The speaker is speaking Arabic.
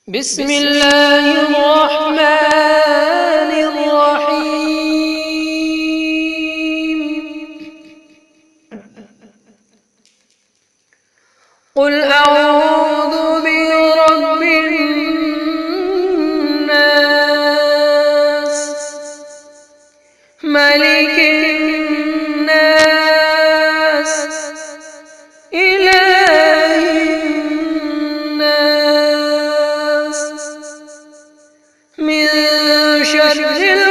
بسم الله الرحمن الرحيم. قل أعوذ برب الناس، ملك الناس، إله الناس، من شر